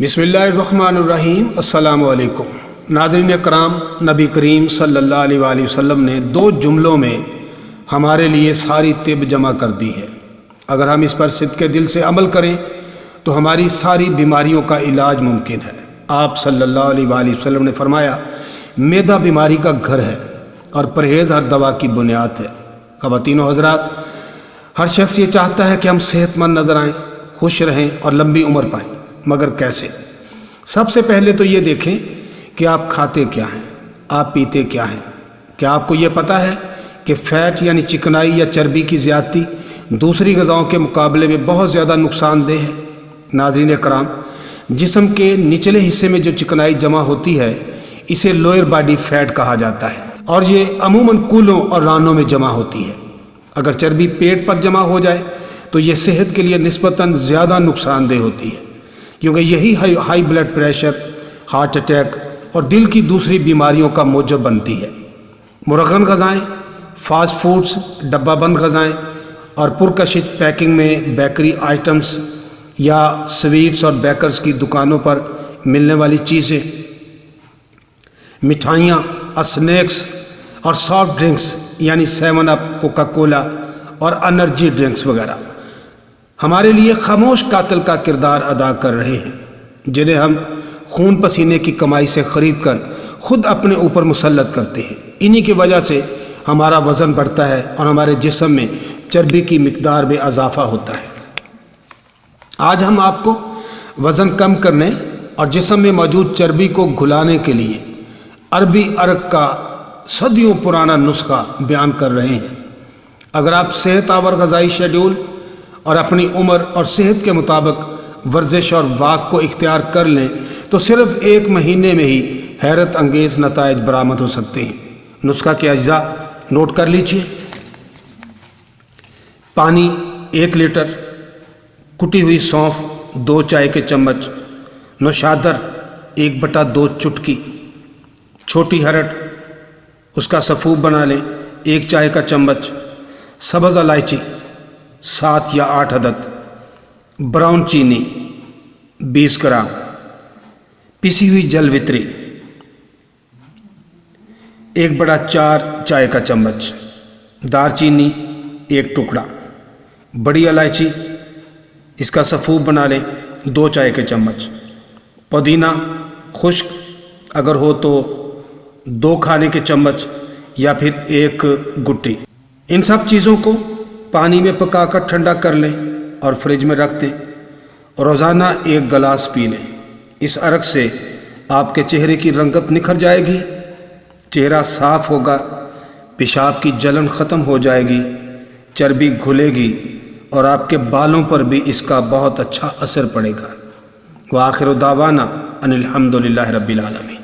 بسم اللہ الرحمن الرحیم۔ السلام علیکم ناظرین اکرام، نبی کریم صلی اللہ علیہ وآلہ وسلم نے 2 جملوں میں ہمارے لیے ساری طب جمع کر دی ہے۔ اگر ہم اس پر صدق دل سے عمل کریں تو ہماری ساری بیماریوں کا علاج ممکن ہے۔ آپ صلی اللہ علیہ وآلہ وسلم نے فرمایا، معدہ بیماری کا گھر ہے اور پرہیز ہر دوا کی بنیاد ہے۔ خواتین و حضرات، ہر شخص یہ چاہتا ہے کہ ہم صحت مند نظر آئیں، خوش رہیں اور لمبی عمر پائیں، مگر کیسے؟ سب سے پہلے تو یہ دیکھیں کہ آپ کھاتے کیا ہیں، آپ پیتے کیا ہیں۔ کیا آپ کو یہ پتہ ہے کہ فیٹ یعنی چکنائی یا چربی کی زیادتی دوسری غذاؤں کے مقابلے میں بہت زیادہ نقصان دہ ہے؟ ناظرین کرام، جسم کے نچلے حصے میں جو چکنائی جمع ہوتی ہے اسے لوئر باڈی فیٹ کہا جاتا ہے، اور یہ عموماً کولوں اور رانوں میں جمع ہوتی ہے۔ اگر چربی پیٹ پر جمع ہو جائے تو یہ صحت کے لیے نسبتاً زیادہ نقصان دہ ہوتی ہے، کیونکہ یہی high blood pressure, heart attack اور دل کی دوسری بیماریوں کا موجب بنتی ہے۔ مرغن غذائیں، فاسٹ فوڈز، ڈبہ بند غذائیں اور پرکشش پیکنگ میں بیکری آئٹمز یا سویٹس اور بیکرز کی دکانوں پر ملنے والی چیزیں، مٹھائیاں، اسنیکس اور سافٹ ڈرنکس یعنی 7 اپ، کوکا کولا اور انرجی ڈرنکس وغیرہ ہمارے لیے خاموش قاتل کا کردار ادا کر رہے ہیں، جنہیں ہم خون پسینے کی کمائی سے خرید کر خود اپنے اوپر مسلط کرتے ہیں۔ انہی کی وجہ سے ہمارا وزن بڑھتا ہے اور ہمارے جسم میں چربی کی مقدار میں اضافہ ہوتا ہے۔ آج ہم آپ کو وزن کم کرنے اور جسم میں موجود چربی کو گھلانے کے لیے عربی ارگ کا صدیوں پرانا نسخہ بیان کر رہے ہیں۔ اگر آپ صحت آور غذائی شیڈول اور اپنی عمر اور صحت کے مطابق ورزش اور واک کو اختیار کر لیں تو صرف 1 مہینے میں ہی حیرت انگیز نتائج برآمد ہو سکتے ہیں۔ نسخہ کے اجزاء نوٹ کر لیجیے۔ پانی 1 لیٹر، کٹی ہوئی سونف 2 چائے کے چمچ، نوشادر 1/2 چٹکی، چھوٹی ہرٹ اس کا سفوف بنا لیں 1 چائے کا چمچ، سبز الائچی 7 یا 8 عدد، براؤن چینی 20 گرام، پسی ہوئی جل وتری 1/4 چائے کا چمچ، دار چینی 1 ٹکڑا، بڑی الائچی اس کا سفوف بنا لیں 2 چائے کے چمچ، پودینہ خشک اگر ہو تو 2 کھانے کے چمچ یا پھر 1 گٹی۔ ان سب چیزوں کو پانی میں پکا کر ٹھنڈا کر لیں اور فریج میں رکھ دیں۔ روزانہ 1 گلاس پی لیں۔ اس ارگ سے آپ کے چہرے کی رنگت نکھر جائے گی، چہرہ صاف ہوگا، پیشاب کی جلن ختم ہو جائے گی، چربی گھلے گی اور آپ کے بالوں پر بھی اس کا بہت اچھا اثر پڑے گا۔ وآخر دعوانا ان الحمد للہ رب العالمین۔